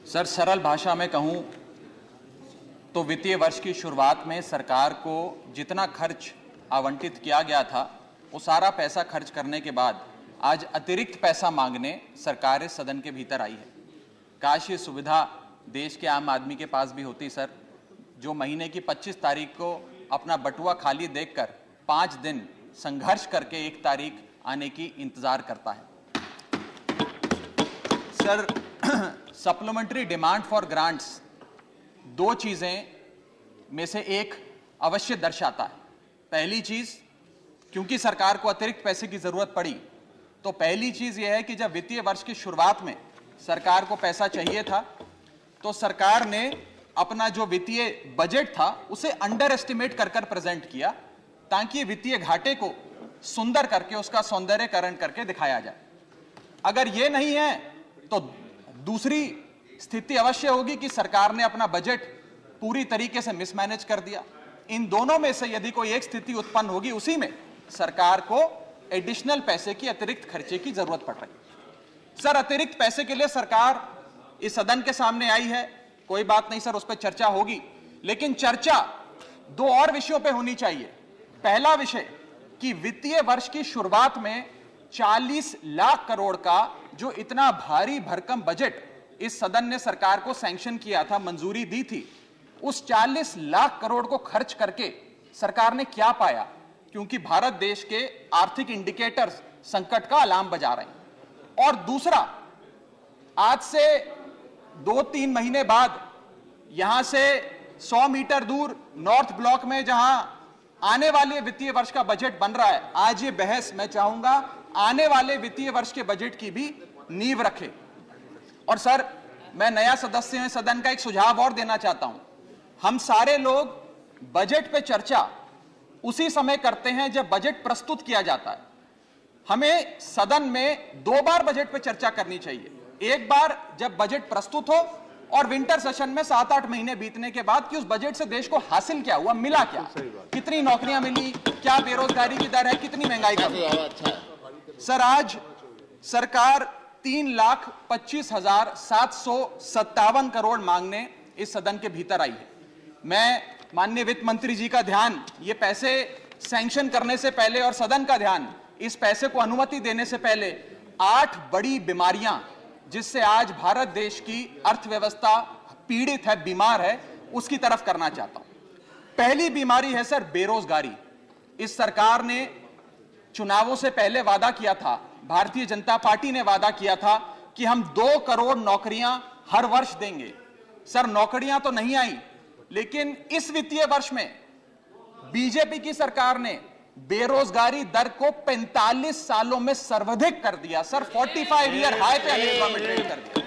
Sir, सरल भाषा में कहूं तो वित्तीय वर्ष की शुरुआत में सरकार को जितना खर्च आवंटित किया गया था वो सारा पैसा खर्च करने के बाद आज अतिरिक्त पैसा मांगने सरकार इस सदन के भीतर आई है। काश ये सुविधा देश के आम आदमी के पास भी होती सर, जो महीने की 25 तारीख को अपना बटुआ खाली देखकर 5 दिन संघर्ष करके 1 तारीख आने की इंतजार करता है। Sir, supplementary demand for grants 2 चीजें में से एक अवश्य दर्शाता है। पहली चीज, क्योंकि सरकार को अतिरिक्त पैसे की जरूरत पड़ी, तो पहली चीज यह है कि जब वित्तीय वर्ष की शुरुआत में सरकार को पैसा चाहिए था तो सरकार ने अपना जो वित्तीय बजट था उसे अंडर एस्टिमेट कर प्रेजेंट किया ताकि वित्तीय घाटे को सुंदर करके उसका सौंदर्यकरण करके दिखाया जाए। अगर यह नहीं है तो दूसरी स्थिति अवश्य होगी कि सरकार ने अपना बजट पूरी तरीके से मिसमैनेज कर दिया। इन दोनों में से यदि कोई एक स्थिति उत्पन्न होगी, उसी में सरकार को एडिशनल पैसे की अतिरिक्त खर्चे की जरूरत पड़ रही। सर, अतिरिक्त पैसे के लिए सरकार इस सदन के सामने आई है, कोई बात नहीं सर, उस पर चर्चा होगी, लेकिन चर्चा 2 और विषयों पे होनी चाहिए। पहला विषय कि वित्तीय वर्ष की शुरुआत में 40 लाख करोड़ का जो इतना भारी भरकम बजट इस सदन ने सरकार को सैंक्शन किया था, मंजूरी दी थी, उस 40 लाख करोड़ को खर्च करके सरकार ने क्या पाया? क्योंकि भारत देश के आर्थिक इंडिकेटर्स संकट का अलार्म बजा रहे हैं। और दूसरा, आज से 2-3 महीने बाद यहां से 100 मीटर दूर नॉर्थ ब्लॉक में जहां आने वाले वित्तीय वर्ष का बजट बन रहा है, आज ये बहस मैं चाहूंगा आने वाले वित्तीय वर्ष के बजट की भी नींव रखे। और सर, मैं नया सदस्य हैं सदन का एक सुझाव और देना चाहता हूं। हम सारे लोग बजट पे चर्चा उसी समय करते हैं जब बजट प्रस्तुत किया जाता है। हमें सदन में 2 बार बजट पे चर्चा करनी चाहिए। एक बार जब बजट प्रस्तुत हो और विंटर सेशन में 7-8 महीने बीतने के बाद कि उस बजट से देश को हासिल क्या हुआ, मिला क्या, कितनी नौकरियां मिली, क्या बेरोजगारी की दर है, कितनी महंगाई कम हुई। सर, आज सरकार 3,25,757 करोड़ मांगने इस सदन के भीतर आई है। मैं माननीय वित्त मंत्री जी का ध्यान ये पैसे सैंक्शन करने से पहले और सदन का ध्यान इस पैसे को अनुमति देने से पहले 8 बड़ी बीमारियां जिससे आज भारत देश की अर्थव्यवस्था पीड़ित है, बीमार है, उसकी तरफ करना चाहता हूं। पहली बीमारी है सर बेरोजगारी। इस सरकार ने चुनावों से पहले वादा किया था, भारतीय जनता पार्टी ने वादा किया था कि हम 2 करोड़ नौकरियां हर वर्ष देंगे। सर, नौकरियां तो नहीं आई, लेकिन इस वित्तीय वर्ष में बीजेपी की सरकार ने बेरोजगारी दर को 45 सालों में सर्वाधिक कर दिया। सर, 45 ईयर हाई पे अनएम्प्लॉयमेंट रेट कर दिया।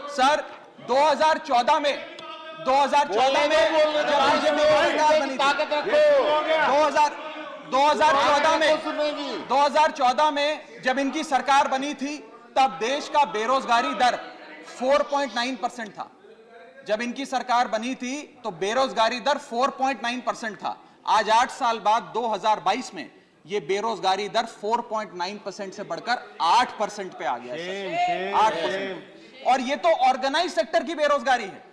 सर, 2014 में जब बीजेपी की सरकार बनी थी, 2014 में जब इनकी सरकार बनी थी, तब देश का बेरोजगारी दर 4.9% था। जब इनकी सरकार बनी थी तो बेरोजगारी दर 4.9% था। आज 8 साल बाद 2022 में यह बेरोजगारी दर 4.9% से बढ़कर 8% पे आ गया है। 8%। और ये तो ऑर्गेनाइज सेक्टर की बेरोजगारी है।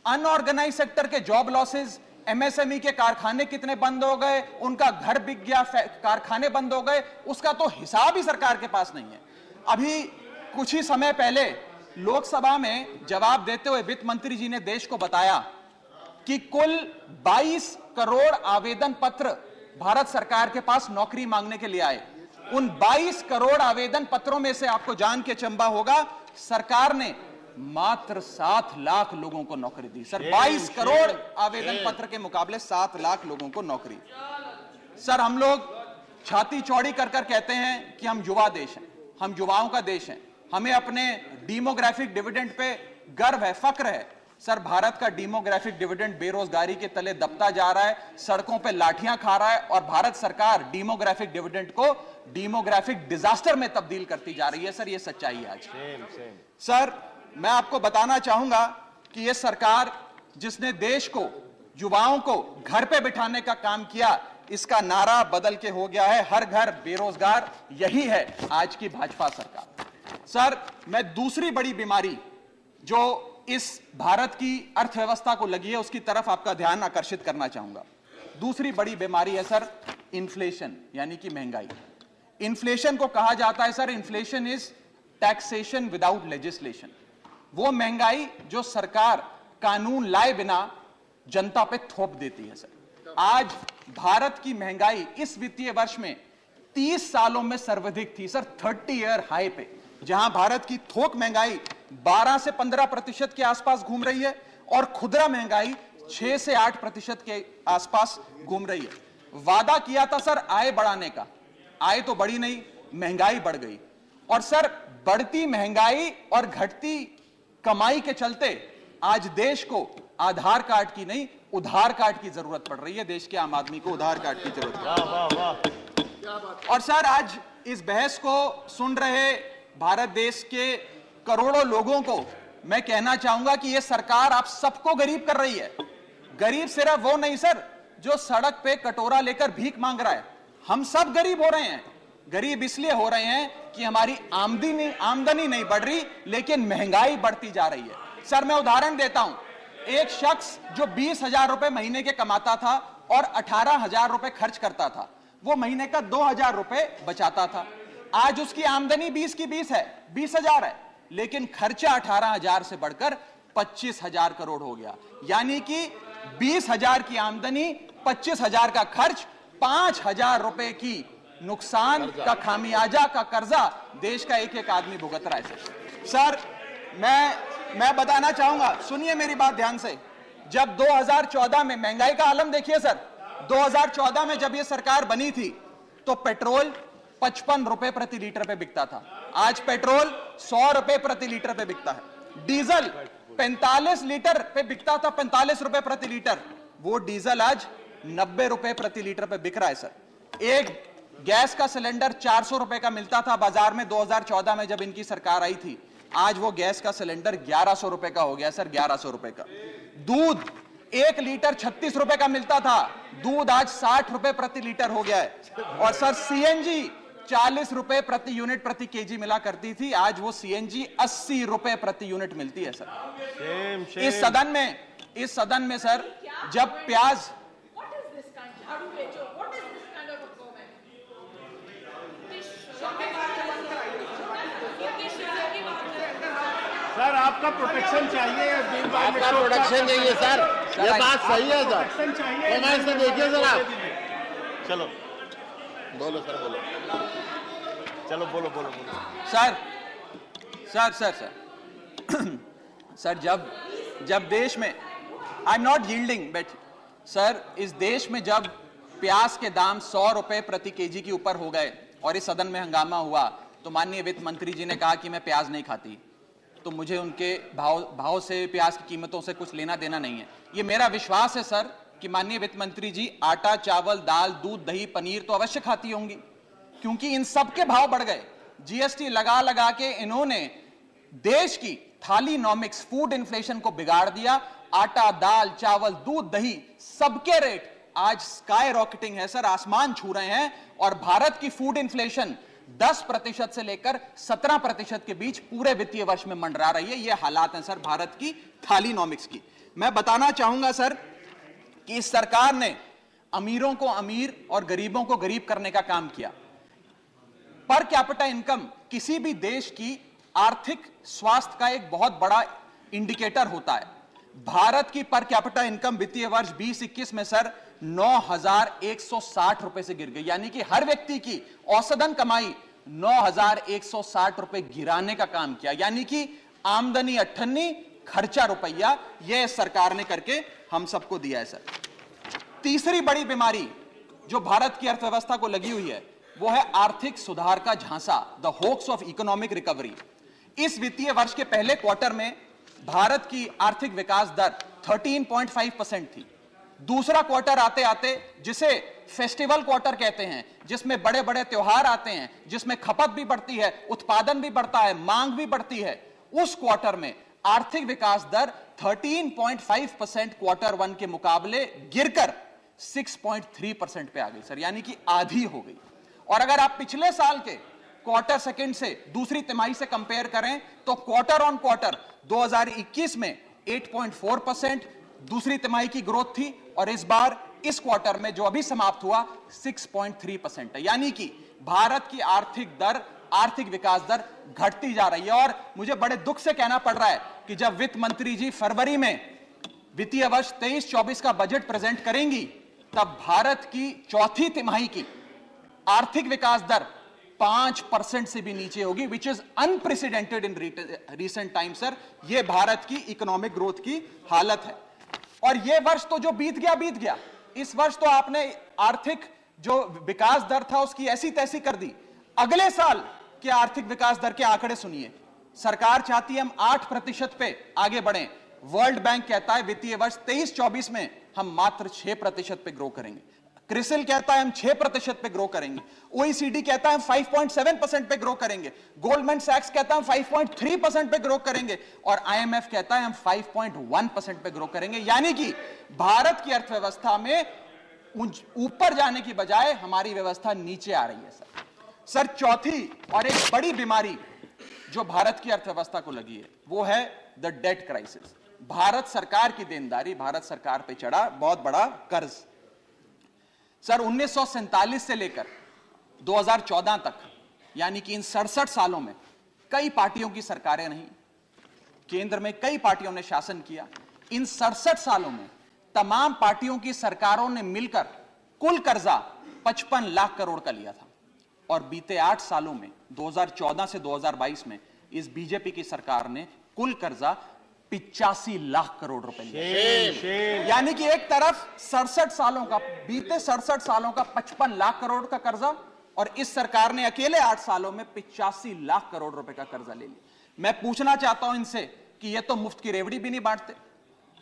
अनऑर्गेनाइज सेक्टर के जॉब लॉसेस, एमएसएमई के कारखाने कितने बंद हो गए, उनका घर बिक गया, कारखाने बंद हो गए, उसका तो हिसाब ही सरकार के पास नहीं है। अभी कुछ ही समय पहले लोकसभा में जवाब देते हुए वित्त मंत्री जी ने देश को बताया कि कुल 22 करोड़ आवेदन पत्र भारत सरकार के पास नौकरी मांगने के लिए आए। उन 22 करोड़ आवेदन पत्रों में से आपको जान के चंबा होगा, सरकार ने मात्र 7 लाख लोगों को नौकरी दी। सर, 22 करोड़ आवेदन पत्र के मुकाबले 7 लाख लोगों को नौकरी। सर, हम लोग छाती चौड़ी कर कहते हैं कि हम युवा देश हैं, हम युवाओं का देश है, हमें अपने डेमोग्राफिक डिविडेंड पे गर्व है, फक्र है। सर, भारत का डेमोग्राफिक डिविडेंड बेरोजगारी के तले दबता जा रहा है, सड़कों पे लाठियां खा रहा है और भारत सरकार डेमोग्राफिक डिविडेंड को डेमोग्राफिक डिजास्टर में तब्दील करती जा रही है। सर, ये सच्चाई है आज। सर, मैं आपको बताना चाहूंगा कि यह सरकार जिसने देश को, युवाओं को घर पे बिठाने का काम किया, इसका नारा बदल के हो गया है हर घर बेरोजगार। यही है आज की भाजपा सरकार। सर, मैं दूसरी बड़ी बीमारी जो इस भारत की अर्थव्यवस्था को लगी है उसकी तरफ आपका ध्यान आकर्षित करना चाहूंगा। दूसरी बड़ी बीमारी है सर इन्फ्लेशन, यानी कि महंगाई। इन्फ्लेशन को कहा जाता है sir, inflation is taxation without legislation. वो महंगाई जो सरकार कानून लाए बिना जनता पे थोप देती है सर। आज भारत की महंगाई इस वित्तीय वर्ष में 30 सालों में सर्वाधिक थी सर, 30 ईयर हाई पे, जहां भारत की थोक महंगाई 12 से 15% के आसपास घूम रही है और खुदरा महंगाई 6 से 8% के आसपास घूम रही है। वादा किया था सर आय बढ़ाने का, आय तो बढ़ी नहीं, महंगाई बढ़ गई। और सर बढ़ती महंगाई और घटती कमाई के चलते आज देश को आधार कार्ड की नहीं, उधार कार्ड की जरूरत पड़ रही है। देश के आम आदमी को उधार कार्ड की जरूरत है। वाह वाह वाह। और सर आज इस बहस को सुन रहे भारत देश के करोड़ों लोगों को मैं कहना चाहूंगा कि यह सरकार आप सबको गरीब कर रही है। गरीब सिर्फ वो नहीं सर जो सड़क पे कटोरा लेकर भीख मांग रहा है, हम सब गरीब हो रहे हैं। गरीब इसलिए हो रहे हैं कि हमारी आमदनी नहीं बढ़ रही, लेकिन महंगाई बढ़ती जा रही है। सर मैं उदाहरण देता हूं, एक शख्स जो 20,000 रुपए महीने के कमाता था और 18,000 रुपए खर्च करता था, वो महीने का 2,000 रुपए बचाता था। आज उसकी आमदनी 20 की 20 है, 20,000 है, लेकिन खर्चा 18,000 से बढ़कर 25,000 करोड़ हो गया। यानी कि 20,000 की आमदनी, 25,000 का खर्च, 5,000 रुपए की नुकसान का खामियाजा का कर्जा देश का एक एक आदमी भुगत रहा है। सर मैं बताना चाहूंगा, सुनिए मेरी बात ध्यान से। जब 2014 में महंगाई का आलम देखिए सर, 2014 में जब यह सरकार बनी थी तो पेट्रोल 55 रुपए प्रति लीटर पे बिकता था। आज पेट्रोल 100 रुपए प्रति लीटर पे बिकता है। डीजल 45 लीटर पे बिकता था, 45 रुपए प्रति लीटर, वो डीजल आज 90 रुपए प्रति लीटर पे बिक रहा है सर। एक गैस का सिलेंडर 400 रुपए का मिलता था बाजार में 2014 में जब इनकी सरकार आई थी, आज वो गैस का सिलेंडर 1100 रुपए का हो गया सर, 1100 रुपए का। दूध 1 लीटर 36 रुपए का मिलता था, दूध आज 60 रुपए प्रति लीटर हो गया है। और सर सीएनजी 40 रुपए प्रति यूनिट प्रति केजी मिला करती थी, आज वो सीएनजी 80 रुपए प्रति यूनिट मिलती है सर। इस सदन में सर जब प्याज सर आपका प्रोटेक्शन चाहिए, आपका प्रोटेक्शन चाहिए सर, ये बात सही है सर। प्रोटेक्शन चाहिए। कमेंट से देखिए सर आप। चलो बोलो सर, बोलो। चलो बोलो बोलो बोलो। Sir sir sir sir sir जब देश में, I am not yielding, but sir इस देश में जब प्याज के दाम 100 रुपए प्रति केजी के ऊपर हो गए और इस सदन में हंगामा हुआ, तो माननीय वित्त मंत्री जी ने कहा कि मैं प्याज नहीं खाती, तो मुझे उनके भाव से, प्याज की कीमतों से कुछ लेना देना नहीं है। ये मेरा विश्वास है सर कि माननीय वित्त मंत्री जी आटा, चावल, दाल, दूध, दही, पनीर तो अवश्य खाती होंगी, क्योंकि इन सब के भाव बढ़ गए। जीएसटी लगा लगा के इन्होंने देश की थालीनॉमिक्स, फूड इन्फ्लेशन को बिगाड़ दिया। आटा, दाल, चावल, दूध, दही, सबके रेट आज स्काई रॉकेटिंग है सर, आसमान छू रहे हैं। और भारत की फूड इन्फ्लेशन 10% से लेकर 17% के बीच पूरे वित्तीय वर्ष में मंडरा रही है। ये हालात हैं सर भारत की थालीनॉमिक्स की। मैं बताना चाहूंगा सर कि इस सरकार ने अमीरों को अमीर और गरीबों को गरीब करने का काम किया। पर कैपिटा इनकम किसी भी देश की आर्थिक स्वास्थ्य का एक बहुत बड़ा इंडिकेटर होता है। भारत की पर कैपिटा इनकम वित्तीय वर्ष 2021 में सर 9,160 रुपए से गिर गई, यानी कि हर व्यक्ति की औसतन कमाई 9,160 रुपए गिराने का काम किया। यानी कि आमदनी 98, खर्चा रुपया, यह सरकार ने करके हम सबको दिया है सर। तीसरी बड़ी बीमारी जो भारत की अर्थव्यवस्था को लगी हुई है वो है आर्थिक सुधार का झांसा, the hoax of economic recovery. इस वित्तीय वर्ष के पहले क्वार्टर में भारत की आर्थिक विकास दर 13.5% थी। दूसरा क्वार्टर आते आते, जिसे फेस्टिवल क्वार्टर कहते हैं, जिसमें बड़े बड़े त्योहार आते हैं, जिसमें खपत भी बढ़ती है, उत्पादन भी बढ़ता है, मांग भी बढ़ती है, उस क्वार्टर में आर्थिक विकास दर 13.5% क्वार्टर 1 के मुकाबले गिरकर 6.3% पे आ गई सर, यानी कि आधी हो गई। और अगर आप पिछले साल के क्वार्टर सेकंड से दूसरी तिमाही से कंपेयर करें तो क्वार्टर ऑन क्वार्टर 2021 में 8.4% दूसरी तिमाही की ग्रोथ थी और इस बार इस क्वार्टर में जो अभी समाप्त हुआ 6.3% है। यानी कि भारत की आर्थिक विकास दर घटती जा रही है। और मुझे बड़े दुख से कहना पड़ रहा है कि जब वित्त मंत्री जी फरवरी में वित्तीय वर्ष 23-24 का बजट प्रेजेंट करेंगी, तब भारत की चौथी तिमाही की आर्थिक विकास दर 5% से भी नीचे होगी, which is unprecedented in recent time. Sir, यह भारत की इकोनॉमिक ग्रोथ की हालत है। और यह वर्ष तो जो बीत गया, इस वर्ष तो आपने आर्थिक जो विकास दर था उसकी ऐसी तैसी कर दी। अगले साल के आर्थिक विकास दर के आंकड़े सुनिए। सरकार चाहती है हम 8% पे आगे बढ़ें। वर्ल्ड बैंक कहता है वित्तीय वर्ष 23-24 में हम मात्र 6% पे ग्रो करेंगे। क्रिसिल कहता है हम 6% पे ग्रो करेंगे। ओईसीडी कहता है हम 5.7% पे ग्रो करेंगे। गोल्डमैन सैक्स कहता है हम 5.3% पे ग्रो करेंगे और आईएमएफ कहता है हम 5.1% पे ग्रो करेंगे। यानी कि भारत की अर्थव्यवस्था में ऊपर जाने की बजाय हमारी व्यवस्था नीचे आ रही है। सर, चौथी और एक बड़ी बीमारी जो भारत की अर्थव्यवस्था को लगी है वो है द डेट क्राइसिस। भारत सरकार की देनदारी, भारत सरकार पे चढ़ा बहुत बड़ा कर्ज। सर, 1947 से लेकर 2014 तक, यानी कि इन 67 सालों में कई पार्टियों की सरकारें रहीं, केंद्र में कई पार्टियों ने शासन किया। इन 67 सालों में तमाम पार्टियों की सरकारों ने मिलकर कुल कर्जा 55 लाख करोड़ का लिया था और बीते 8 सालों में 2014 से 2022 में इस बीजेपी की सरकार ने कुल कर्जा 85 लाख करोड़ रुपए लिया। यानी कि एक तरफ 67 सालों का, बीते 67 सालों का 55 लाख करोड़ का कर्जा और इस सरकार ने अकेले 8 सालों में 85 लाख करोड़ रुपए का कर्जा ले लिया। मैं पूछना चाहता हूं इनसे कि ये तो मुफ्त की रेवड़ी भी नहीं बांटते,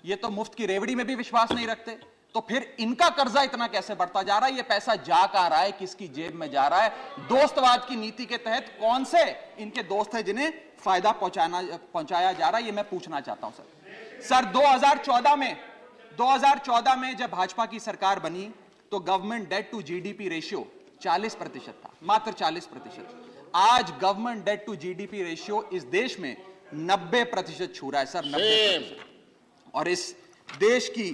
ये तो मुफ्त की रेवड़ी में भी विश्वास नहीं रखते, तो फिर इनका कर्जा इतना कैसे बढ़ता जा रहा है? ये पैसा जा कहां रहा है, किसकी जेब में जा रहा है? दोस्तवाद की नीति के तहत कौन से इनके दोस्त हैं जिन्हें फायदा पहुंचाया जा रहा है? ये मैं पूछना चाहता हूं सर 2014 में जब भाजपा की सरकार बनी तो government debt to GDP ratio 40% था, मात्र 40%। आज government debt to GDP ratio इस देश में 90% छू रहा है सर, 90%। और इस देश की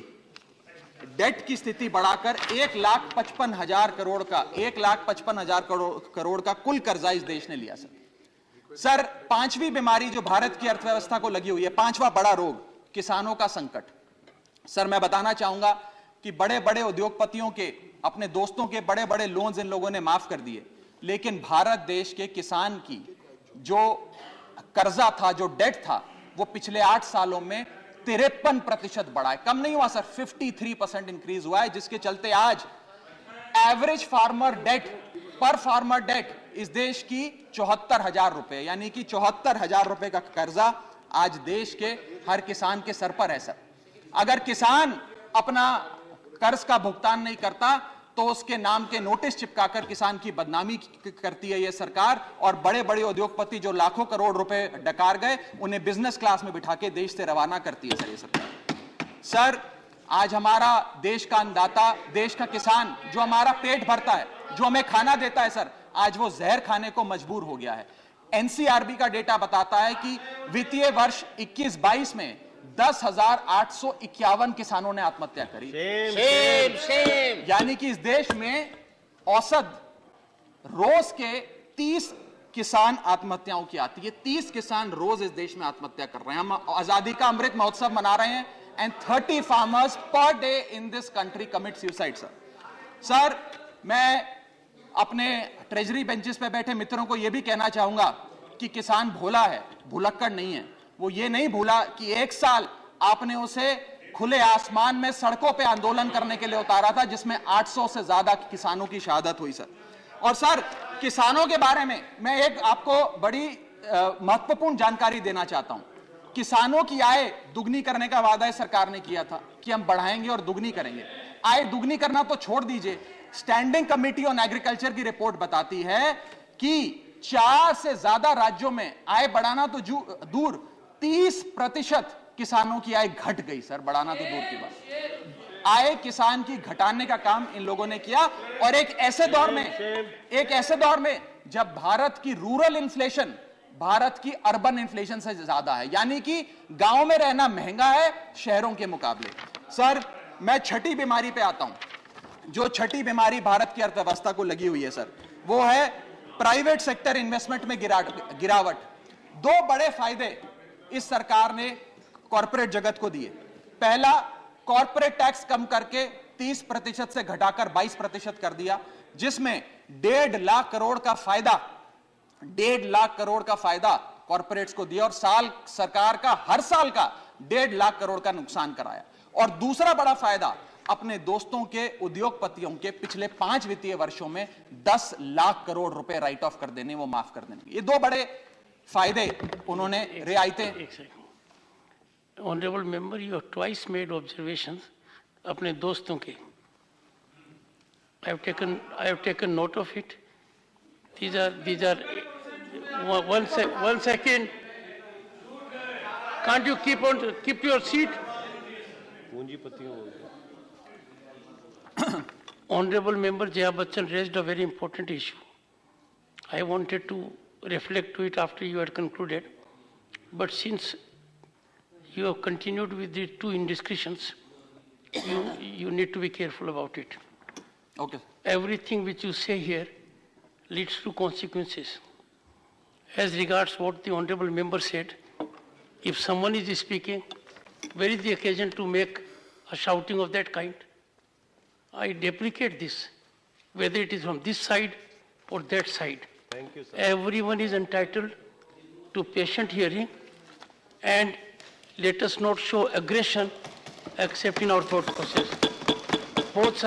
डेट की स्थिति बढ़ाकर 1,55,000 करोड़ का 1,55,000 करोड़ का कुल कर्जा इस देश ने लिया। सर, पांचवी बीमारी जो भारत की अर्थव्यवस्था को लगी हुई है, पांचवा बड़ा रोग, किसानों का संकट। सर, मैं बताना चाहूंगा कि बड़े बड़े उद्योगपतियों के, अपने दोस्तों के बड़े बड़े लोन्स इन लोगों ने माफ कर दिए, लेकिन भारत देश के किसान की जो कर्जा था, जो डेट था, वो पिछले 8 सालों में 53% बढ़ा है, कम नहीं हुआ सर, 53% इंक्रीज हुआ है, जिसके चलते आज एवरेज फार्मर डेट, पर फार्मर डेट इस देश की 74,000 रुपए, यानी कि 74,000 रुपए का कर्जा आज देश के हर किसान के सर पर है। सर, अगर किसान अपना कर्ज का भुगतान नहीं करता तो उसके नाम के नोटिस चिपकाकर किसान की बदनामी करती है यह सरकार, और बड़े बड़े उद्योगपति जो लाखों करोड़ रुपए डकार गए उन्हें बिजनेस क्लास में बिठा के देश से रवाना करती है सर ये सरकार। सर, आज हमारा देश का अन्नदाता, देश का किसान जो हमारा पेट भरता है, जो हमें खाना देता है सर, आज वो जहर खाने को मजबूर हो गया है। एनसीआरबी का डेटा बताता है कि वित्तीय वर्ष 21-22 में 10,851 किसानों ने आत्महत्या करी। यानी कि इस देश में औसत रोज के 30 किसान आत्महत्याओं की आती है। 30 किसान रोज इस देश में आत्महत्या कर रहे हैं। हम आजादी का अमृत महोत्सव मना रहे हैं and 30 farmers per day in this country commit suicide. Sir, मैं अपने ट्रेजरी बेंचेस पे बैठे मित्रों को यह भी कहना चाहूंगा कि किसान भोला है, भुलक्कड़ नहीं है। वो ये नहीं भूला कि 1 साल आपने उसे खुले आसमान में सड़कों पे आंदोलन करने के लिए उतारा था, जिसमें 800 से ज्यादा किसानों की शहादत हुई सर। और सर, किसानों के बारे में मैं एक आपको बड़ी महत्वपूर्ण जानकारी देना चाहता हूं। किसानों की आय दुगनी करने का वादा सरकार ने किया था कि हम बढ़ाएंगे और दुगनी करेंगे। आय दुगनी करना तो छोड़ दीजिए, स्टैंडिंग कमेटी ऑन एग्रीकल्चर की रिपोर्ट बताती है कि 4 से ज्यादा राज्यों में आय बढ़ाना तो दूर, 30% किसानों की आय घट गई सर, बढ़ाना तो दूर की बात। आय किसान की घटाने का काम इन लोगों ने किया, और एक ऐसे दौर में जब भारत की रूरल इन्फ्लेशन भारत की अर्बन इन्फ्लेशन से ज्यादा है, यानी कि गांव में रहना महंगा है शहरों के मुकाबले। सर, मैं छठी बीमारी पे आता हूं। जो छठी बीमारी भारत की अर्थव्यवस्था को लगी हुई है सर, वो है प्राइवेट सेक्टर इन्वेस्टमेंट में गिरावट। दो बड़े फायदे इस सरकार ने कॉर्पोरेट जगत को दिए। पहला, कॉर्पोरेट टैक्स कम करके 30% से घटाकर 22% कर दिया, जिसमें 1.5 लाख करोड़ का फायदा 1.5 लाख करोड़ का फायदा कॉर्पोरेट्स को दिया और सरकार का हर साल का 1.5 लाख करोड़ का नुकसान कराया। और दूसरा बड़ा फायदा, अपने दोस्तों के उद्योगपतियों के पिछले 5 वित्तीय वर्षों में 10 लाख करोड़ रुपए राइट ऑफ कर देने, वो माफ कर देने। ये दो बड़े फायदे उन्होंने रियायतें। Honourable member, you have twice made observations अपने दोस्तों के। I have taken note of it. These are one second. Can't you keep your seat? Honorable member Jaya Bachchan raised a very important issue. I wanted to reflect to it after you had concluded, but since you have continued with the two indiscretions, you need to be careful about it. Okay. Everything which you say here leads to consequences. As regards what the honorable member said, if someone is speaking, where is the occasion to make a shouting of that kind? I deprecate this, whether it is from this side or that side. Thank you, sir. Everyone is entitled to patient hearing, and let us not show aggression except in our thought process. Both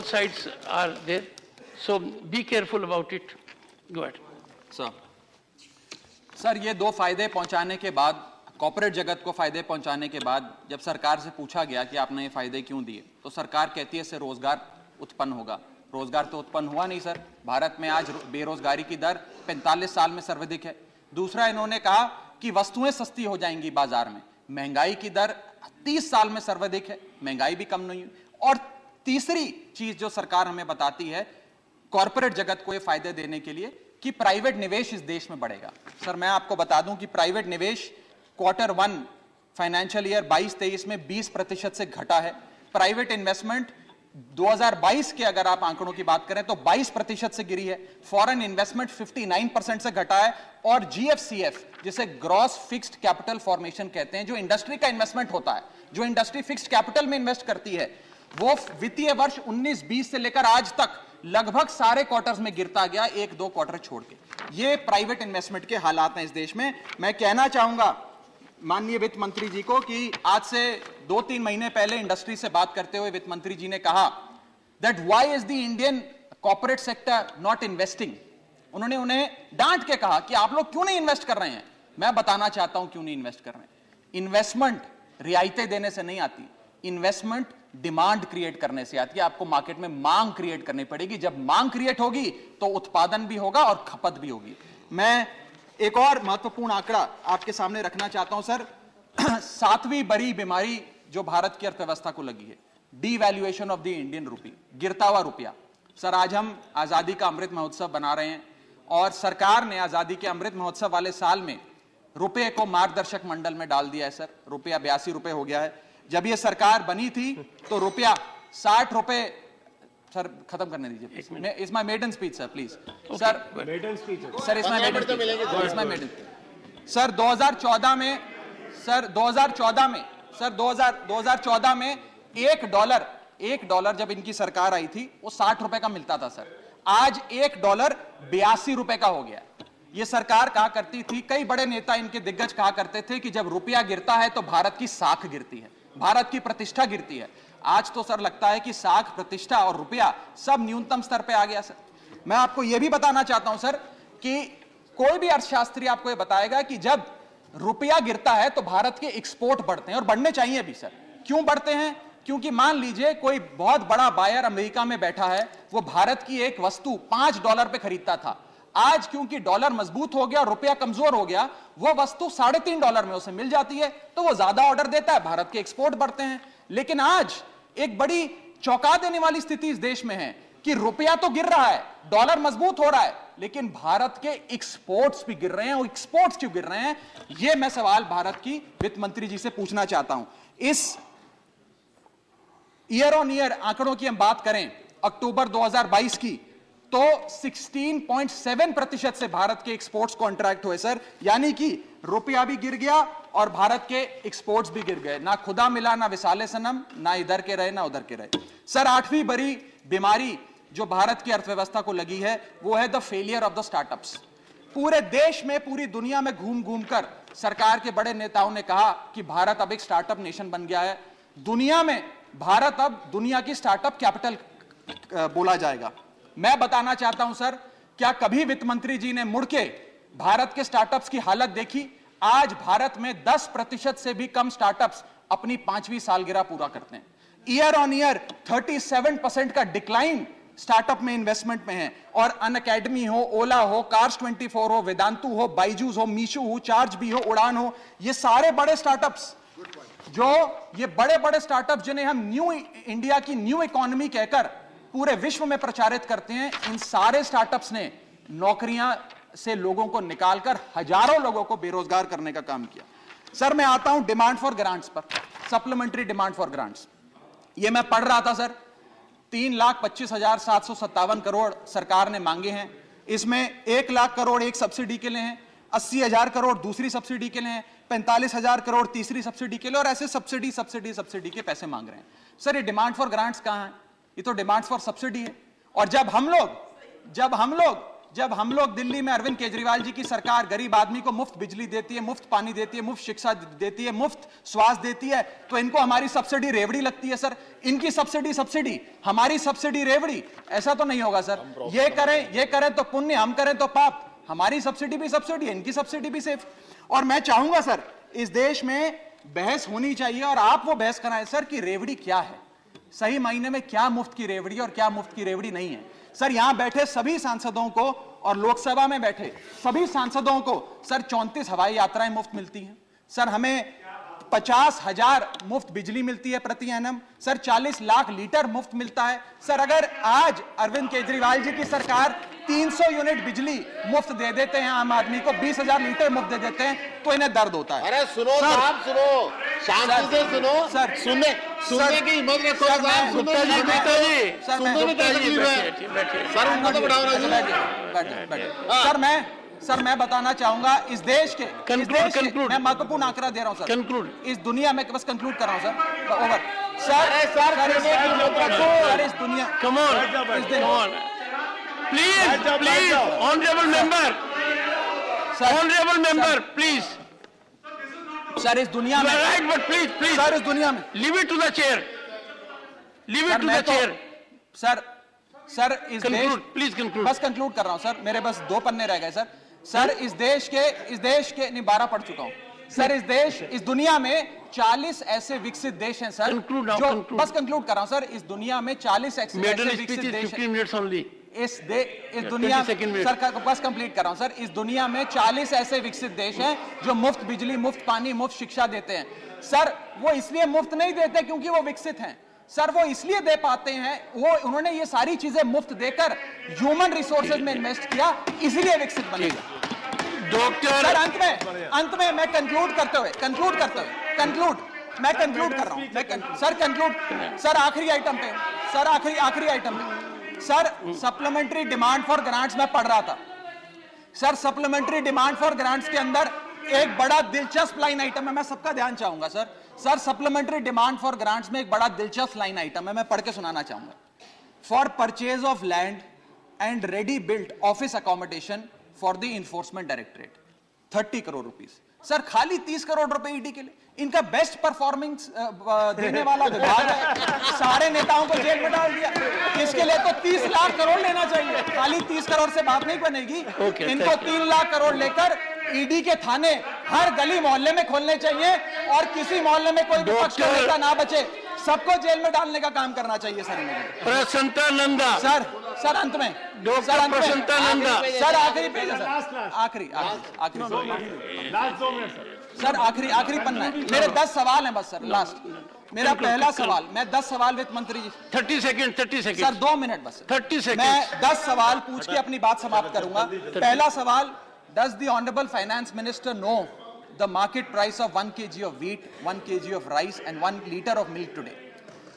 sides are there, so be careful about it. Go ahead. Sir, ये दो फायदे पहुंचाने के बाद, corporate जगत को फायदे पहुंचाने के बाद, जब सरकार से पूछा गया कि आपने ये फायदे क्यों दिए, तो सरकार कहती है इससे रोजगार उत्पन्न होगा। रोजगार तो उत्पन्न हुआ नहीं सर। भारत में आज बेरोजगारी की दर 45 साल में सर्वाधिक है। दूसरा, इन्होंने कहा कि वस्तुएं सस्ती हो जाएंगी बाजार में। महंगाई की दर 30 साल में सर्वाधिक है, महंगाई भी कम नहीं हुई। और तीसरी चीज जो सरकार हमें बताती है कॉर्पोरेट जगत को ये फायदे देने के लिए, कि प्राइवेट निवेश इस देश में बढ़ेगा। सर, मैं आपको बता दूं कि प्राइवेट निवेश Q1 फाइनेंशियल ईयर 22-23 में 20% से घटा है। प्राइवेट इन्वेस्टमेंट 2022 के अगर आप आंकड़ों की बात करें तो 22% से गिरी है। फॉरेन इन्वेस्टमेंट 59% से घटा है। और GFCF, जिसे ग्रॉस फिक्स्ड कैपिटल फॉर्मेशन कहते हैं, जो इंडस्ट्री का इन्वेस्टमेंट होता है, जो इंडस्ट्री फिक्स्ड कैपिटल में इन्वेस्ट करती है, वो वित्तीय वर्ष 19-20 से लेकर आज तक लगभग सारे क्वार्टर्स में गिरता गया, 1-2 क्वार्टर छोड़ के। ये प्राइवेट इन्वेस्टमेंट के हालात हैं इस देश में। मैं कहना चाहूंगा माननीय वित्त मंत्री जी को कि आज से 2-3 महीने पहले इंडस्ट्री से बात करते हुए वित्त मंत्री जी ने कहा that why is the Indian corporate sector not investing. उन्होंने उन्हें डांट के कहा कि आप लोग क्यों नहीं इन्वेस्ट कर रहे हैं। मैं बताना चाहता हूं क्यों नहीं इन्वेस्ट कर रहे हैं। इन्वेस्टमेंट रियायतें देने से नहीं आती, इन्वेस्टमेंट डिमांड क्रिएट करने से आती है। आपको मार्केट में मांग क्रिएट करनी पड़ेगी। जब मांग क्रिएट होगी तो उत्पादन भी होगा और खपत भी होगी। मैं एक और महत्वपूर्ण आंकड़ा आपके सामने रखना चाहता हूं सर। 7वीं बड़ी बीमारी जो भारत की अर्थव्यवस्था को लगी है, devaluation of the Indian rupee, गिरता हुआ रुपया। सर, आज हम आजादी का अमृत महोत्सव बना रहे हैं और सरकार ने आजादी के अमृत महोत्सव वाले साल में रुपये को मार्गदर्शक मंडल में डाल दिया है। सर, रुपया 82 रुपए हो गया है। जब ये सरकार बनी थी तो रुपया 60 रुपए। सर, खत्म करने दीजिए। It's my maiden speech sir, please. Sir, maiden speech. Sir, it's my maiden. Sir, 2014 में 1 डॉलर जब इनकी सरकार आई थी वो 60 रुपए का मिलता था सर। आज 1 डॉलर 82 रुपए का हो गया। ये सरकार कहा करती थी, कई बड़े नेता इनके दिग्गज कहा करते थे कि जब रुपया गिरता है तो भारत की साख गिरती है, भारत की प्रतिष्ठा गिरती है। आज तो सर लगता है कि साख, प्रतिष्ठा और रुपया सब न्यूनतम स्तर पे आ गया सर। मैं आपको यह भी बताना चाहता हूं सर कि कोई भी अर्थशास्त्री आपको यह बताएगा कि जब रुपया गिरता है तो भारत के एक्सपोर्ट बढ़ते हैं, और बढ़ने चाहिए भी सर। क्यों बढ़ते हैं? क्योंकि मान लीजिए कोई बहुत बड़ा बायर अमेरिका में बैठा है, वो भारत की एक वस्तु 5 डॉलर पे खरीदता था। आज क्योंकि डॉलर मजबूत हो गया, रुपया कमजोर हो गया, वो वस्तु 3.5 डॉलर में उसे मिल जाती है, तो वो ज्यादा ऑर्डर देता है, भारत के एक्सपोर्ट बढ़ते हैं। लेकिन आज एक बड़ी चौंका देने वाली स्थिति इस देश में है कि रुपया तो गिर रहा है, डॉलर मजबूत हो रहा है, लेकिन भारत के एक्सपोर्ट्स भी गिर रहे हैं। और एक्सपोर्ट्स क्यों गिर रहे हैं, यह मैं सवाल भारत की वित्त मंत्री जी से पूछना चाहता हूं। इस ईयर ऑन ईयर आंकड़ों की हम बात करें अक्टूबर 2022 की, तो 16.7% से भारत के एक्सपोर्ट्स कॉन्ट्रैक्ट हुए सर, यानी कि रुपया भी गिर गया और भारत के एक्सपोर्ट्स भी गिर गए। ना खुदा मिला ना विसाले सनम, ना इधर के रहे ना उधर के रहे। सर 8वीं बड़ी बीमारी जो भारत की अर्थव्यवस्था को लगी है वो है the failure of the startups. पूरे देश में, पूरी दुनिया में घूम घूम कर सरकार के बड़े नेताओं ने कहा कि भारत अब एक स्टार्टअप नेशन बन गया है। दुनिया में भारत अब दुनिया की स्टार्टअप कैपिटल बोला जाएगा। मैं बताना चाहता हूं सर, क्या कभी वित्त मंत्री जी ने मुड़ के भारत के स्टार्टअप्स की हालत देखी? आज भारत में 10% से भी कम स्टार्टअप्स अपनी 5वीं सालगिरह पूरा करते हैं। ईयर ऑन ईयर 37% का डिक्लाइन स्टार्टअप में इन्वेस्टमेंट में है। और अनअकैडमी हो, ओला हो, कार्स 24 हो, वेदांतु हो, बाइजूस हो, मीशो हो, चार्ज भी हो, उड़ान हो, ये सारे बड़े स्टार्टअप्स, जो ये बड़े बड़े स्टार्टअप्स जिन्हें हम न्यू इंडिया की न्यू इकोनॉमी कहकर पूरे विश्व में प्रचारित करते हैं, इन सारे स्टार्टअप्स ने नौकरियां से लोगों को निकालकर हजारों लोगों को बेरोजगार करने का काम किया। सर मैं आता हूं डिमांड फॉर ग्रांट्स पर, सप्लीमेंट्री डिमांड फॉर ग्रांट्स। ये मैं पढ़ रहा था सर, 3,25,757 करोड़ सरकार ने मांगे हैं। इसमें 1 लाख करोड़ एक सब्सिडी के लिए हैं, 80,000 करोड़ दूसरी सब्सिडी के लिए हैं, 45,000 करोड़ तीसरी सब्सिडी के लिए, और ऐसे सब्सिडी के पैसे मांग रहे हैं। सर ये डिमांड फॉर ग्रांट्स कहां है? ये तो डिमांड फॉर सब्सिडी है। और जब हम लोग दिल्ली में अरविंद केजरीवाल जी की सरकार गरीब आदमी को मुफ्त बिजली देती है, मुफ्त पानी देती है, मुफ्त शिक्षा देती है, मुफ्त स्वास्थ्य देती है, तो इनको हमारी सब्सिडी रेवड़ी लगती है सर। इनकी सब्सिडी, हमारी सब्सिडी रेवड़ी, ऐसा तो नहीं होगा सर। ये करें तो पुण्य, हम करें तो पाप। हमारी सब्सिडी भी सब्सिडी है, इनकी सब्सिडी भी सेफ। और मैं चाहूंगा सर, इस देश में बहस होनी चाहिए और आप वो बहस कराएं सर कि रेवड़ी क्या है, सही मायने में क्या मुफ्त की रेवड़ी और क्या मुफ्त की रेवड़ी नहीं है। सर यहां बैठे सभी सांसदों को और लोकसभा में बैठे सभी सांसदों को सर 34 हवाई यात्राएं मुफ्त मिलती हैं। सर हमें 50,000 मुफ्त बिजली मिलती है प्रति एनम। सर 40 लाख लीटर मुफ्त मिलता है। सर अगर आज अरविंद केजरीवाल जी की सरकार 300 यूनिट बिजली मुफ्त दे देते हैं आम आदमी को, 20,000 लीटर मुफ्त दे देते हैं, तो इन्हें दर्द होता है। अरे सुनो साहब, सुनो, शांति से सुनो सर, सुनने की हिम्मत रखो साहब। सर उनको तो बढ़ाओ ना। सर मैं बताना चाहूंगा इस देश के मैं महत्वपूर्ण आंकड़ा दे रहा हूं सर। इस दुनिया में बस कंक्लूड कर रहा हूं सर, ओवर सर इस दुनिया please honourable member please sir इस दुनिया में राइट, बट प्लीज सर इस दुनिया में leave it to the chair sir इस देश प्लीज कंक्लूड बस कंक्लूड कर रहा हूं सर, मेरे बस 2 पन्ने रह गए सर। सर इस देश के नहीं 12 पढ़ चुका हूं सर। इस दुनिया में 40 ऐसे विकसित देश हैं सर, जो बस कंक्लूड कर रहा हूं सर। इस दुनिया में 40 ऐसे विकसित देश हैं। इस दुनिया सर बस कंप्लीट कर रहा हूं सर। इस दुनिया में 40 ऐसे विकसित देश हैं जो मुफ्त बिजली, मुफ्त पानी, मुफ्त शिक्षा देते हैं। सर वो इसलिए मुफ्त नहीं देते क्योंकि वो विकसित हैं सर, वो इसलिए दे पाते हैं, उन्होंने ये सारी चीजें मुफ्त देकर ह्यूमन रिसोर्सेज में इन्वेस्ट किया, इसलिए विकसित बने। डॉक्टर सर अंत में मैं कंक्लूड कर रहा हूं सर आखिरी आइटम पे sir supplementary demand for grants में पढ़ रहा था sir. Supplementary demand for grants के अंदर एक बड़ा दिलचस्प लाइन आइटम है, मैं सबका ध्यान चाहूंगा sir. Supplementary demand for grants में एक बड़ा दिलचस्प लाइन आइटम है, मैं पढ़ के सुनाना चाहूंगा। For purchase of land and ready built office accommodation for the enforcement directorate 30 crore rupees. Sir खाली 30 करोड़ रुपए ईडी के लिए। इनका बेस्ट परफॉर्मेंस देने वाला विभाग है, सारे नेताओं को जेल में डाल दिया। इसके लिए तो 30 लाख करोड़ लेना चाहिए, खाली 30 करोड़ से बात नहीं बनेगी। इनको 3 लाख करोड़ लेकर ईडी के थाने हर गली मोहल्ले में खोलने चाहिए और किसी मोहल्ले में कोई विपक्ष का नेता ना बचे, सबको जेल में डालने का काम करना चाहिए सर। प्रसन्नता नंदा सर अंत में प्रसन्नता नंदा सर आखिरी पेज है सर, आखिरी लास्ट 2 मिनट सर। सर आखिरी पन्ना है, मेरे 10 सवाल हैं बस सर, लास्ट मेरा पहला सवाल, मैं 10 सवाल वित्त मंत्री जी 30 seconds. सर 2 मिनट बस 30 seconds. मैं 10 सवाल पूछ के अपनी बात समाप्त करूंगा। पहला सवाल, does the honourable finance minister know the market price of 1 kg of wheat, 1 kg of rice and 1 liter of milk today?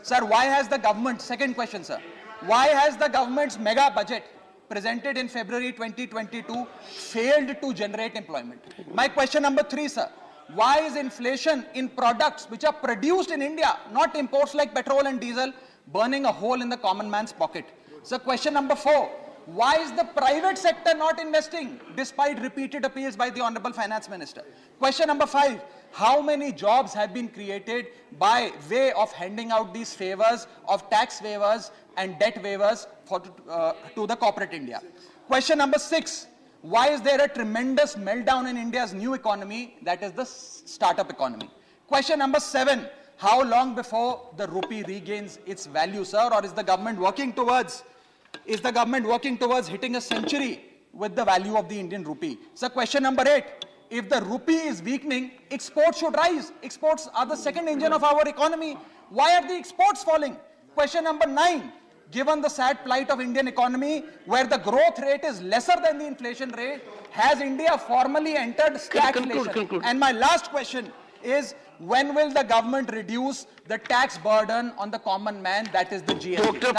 Sir, why has the government, second question sir, why has the governments mega budget presented in February 2022 failed to generate employment? My question number 3, sir, why is inflation in products which are produced in India, not imports like petrol and diesel, burning a hole in the common man's pocket? So question number 4, why is the private sector not investing despite repeated appeals by the honorable finance minister? Question number 5, how many jobs have been created by way of handing out these favors of tax waivers and debt waivers to the corporate India? Question number 6, why is there a tremendous meltdown in India's new economy, that is the startup economy? Question number 7, how long before the rupee regains its value, sir, or is the government working towards hitting a century with the value of the Indian rupee? So question number 8, if the rupee is weakening, exports should rise. Exports are the second engine of our economy. Why are the exports falling? Question number 9, given the sad plight of Indian economy, where the growth rate is lesser than the inflation rate, has India formally entered stagflation? Conclude. And my last question is, when will the government reduce the tax burden on the common man, that is the GST?